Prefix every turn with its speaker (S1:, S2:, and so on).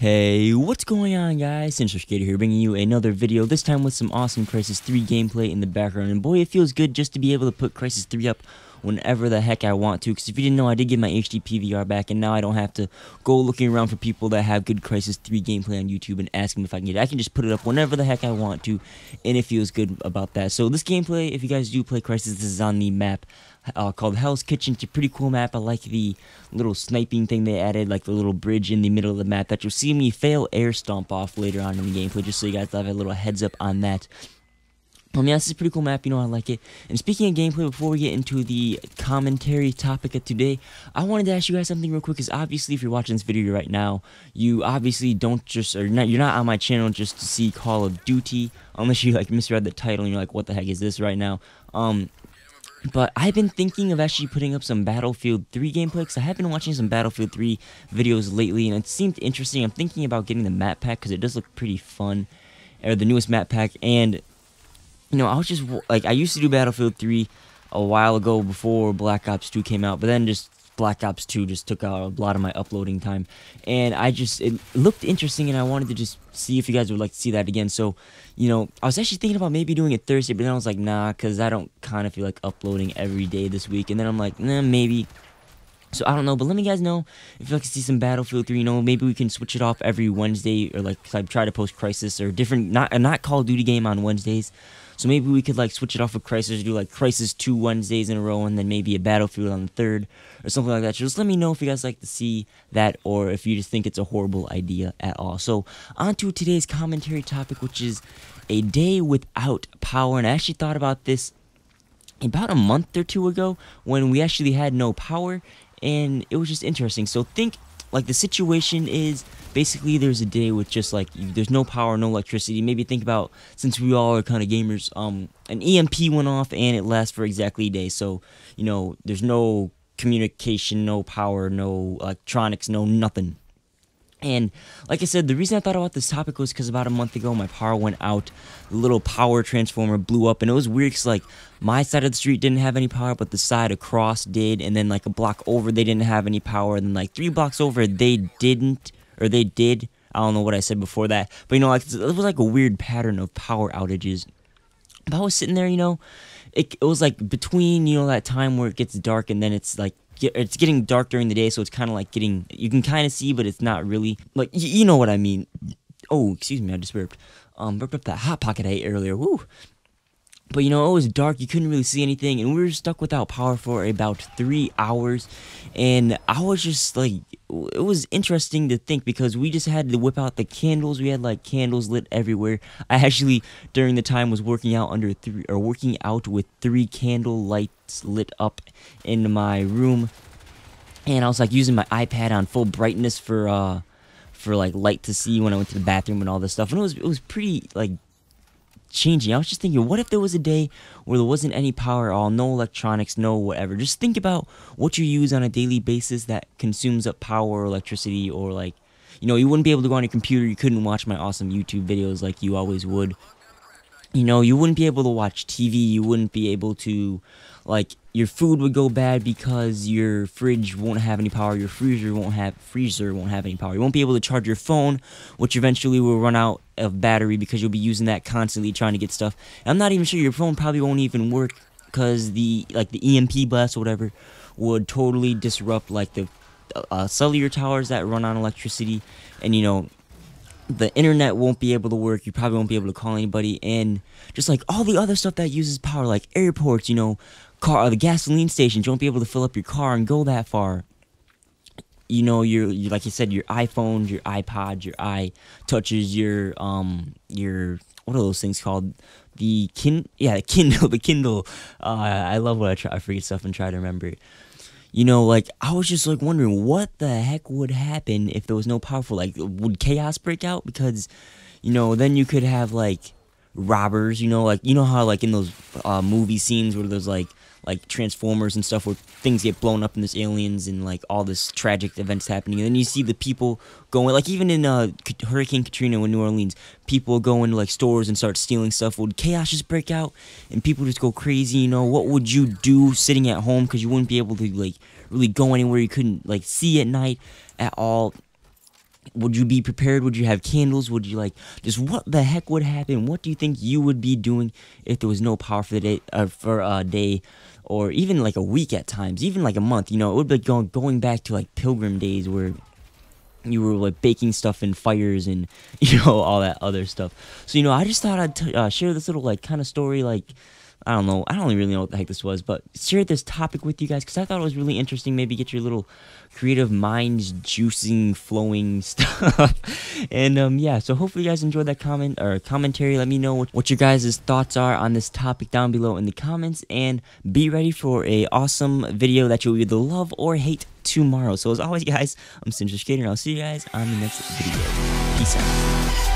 S1: Hey, what's going on, guys? Skater here, bringing you another video, this time with some awesome Crysis 3 gameplay in the background. And boy, it feels good just to be able to put Crysis 3 up whenever the heck I want to, because if you didn't know, I did get my HD PVR back, and now I don't have to go looking around for people that have good Crysis 3 gameplay on YouTube and ask them if I can get it. I can just put it up whenever the heck I want to, and it feels good about that. So this gameplay, if you guys do play Crysis, this is on the map called Hell's Kitchen. It's a pretty cool map. I like the little sniping thing they added, like the little bridge in the middle of the map that you'll see me fail air stomp off later on in the gameplay, just so you guys have a little heads up on that. Yeah, this is a pretty cool map, you know, I like it. And speaking of gameplay, before we get into the commentary topic of today, I wanted to ask you guys something real quick, because obviously if you're watching this video right now, you obviously don't just, or not, you're not on my channel just to see Call of Duty, unless you like misread the title and you're like, what the heck is this right now? But I've been thinking of actually putting up some Battlefield 3 gameplay, because I have been watching some Battlefield 3 videos lately, and it seemed interesting. I'm thinking about getting the map pack, because it does look pretty fun, or the newest map pack, and you know, I was just, like, I used to do Battlefield 3 a while ago before Black Ops 2 came out, but then just Black Ops 2 just took out a lot of my uploading time, and it looked interesting, and I wanted to just see if you guys would like to see that again. So, you know, I was actually thinking about maybe doing it Thursday, but then I was like, nah, because I don't kind of feel like uploading every day this week, and then I'm like, nah, maybe. So I don't know, but let me guys know if you like to see some Battlefield 3. You know, maybe we can switch it off every Wednesday, or like, cause I try to post Crysis or different, not Call of Duty game on Wednesdays. So maybe we could like switch it off with Crysis, do like Crysis 2 Wednesdays in a row, and then maybe a Battlefield on the 3rd or something like that. So just let me know if you guys like to see that, or if you just think it's a horrible idea at all. So on to today's commentary topic, which is a day without power. And I actually thought about this about a month or two ago when we actually had no power, and it was just interesting. So think, like, the situation is basically there's a day with just like there's no power, no electricity. Maybe think about, since we all are kind of gamers, an EMP went off and it lasts for exactly a day. So, you know, there's no communication, no power, no electronics, no nothing. And like I said, the reason I thought about this topic was because about a month ago my power went out, the little power transformer blew up, and it was weird because like my side of the street didn't have any power, but the side across did, and then like a block over they didn't have any power, and then like 3 blocks over they didn't, or they did. I don't know what I said before that, but you know, like it was like a weird pattern of power outages. But I was sitting there, you know, it was like between, you know, that time where it gets dark and then it's like it's getting dark during the day, so it's kind of like getting, you can kind of see, but it's not really, like, you know what I mean. Oh, excuse me, I just burped. Burped up that Hot Pocket I ate earlier, woo. But, you know, it was dark, you couldn't really see anything, and we were stuck without power for about 3 hours, and I was just, like, it was interesting to think, because we just had to whip out the candles. We had, like, candles lit everywhere. I actually, during the time, was working out with 3 candle lights lit up in my room, and I was, like, using my iPad on full brightness for like, light to see when I went to the bathroom and all this stuff, and it was pretty, like, changing. I was just thinking, what if there was a day where there wasn't any power at all, no electronics, no whatever. Just think about what you use on a daily basis that consumes up power or electricity, or like, you know, you wouldn't be able to go on your computer, you couldn't watch my awesome YouTube videos like you always would. You know, you wouldn't be able to watch TV, you wouldn't be able to, like, your food would go bad because your fridge won't have any power, your freezer won't have any power. You won't be able to charge your phone, which eventually will run out of battery because you'll be using that constantly trying to get stuff. And I'm not even sure your phone probably won't even work, because the EMP blast or whatever would totally disrupt like the cellular towers that run on electricity, and you know, the internet won't be able to work, you probably won't be able to call anybody, and just like all the other stuff that uses power, like airports, you know, the gasoline stations, you won't be able to fill up your car and go that far. You know, your like you said, your iPhones, your iPods, your iTouches, your what are those things called? The Kindle. I love when I forget stuff and try to remember it. You know, like, I was just, like, wondering what the heck would happen if there was no power for, like, would chaos break out? Because, you know, then you could have, like, robbers, you know, like, you know how, like, in those movie scenes where there's, like Transformers and stuff, where things get blown up and there's aliens and, like, all this tragic events happening, and then you see the people going, like, even in Hurricane Katrina in New Orleans, people go into, like, stores and start stealing stuff. Would chaos just break out and people just go crazy? You know, what would you do sitting at home, because you wouldn't be able to, like, really go anywhere, you couldn't, like, see at night at all? Would you be prepared? Would you have candles? Would you like just what the heck would happen? What do you think you would be doing if there was no power for the day, for a day, or even like a week at times, even like a month? You know, it would be going back to like pilgrim days where you were like baking stuff in fires and all that other stuff. So I just thought I'd share this little like kind of story, like I don't know, I don't really know what the heck this was, but share this topic with you guys because I thought it was really interesting. Maybe get your little creative minds juicing, flowing stuff. And yeah, so hopefully you guys enjoyed that commentary. Let me know what your guys' thoughts are on this topic down below in the comments, and be ready for a awesome video that you'll either love or hate tomorrow. So as always, guys, I'm Skater, and I'll see you guys on the next video. Peace out.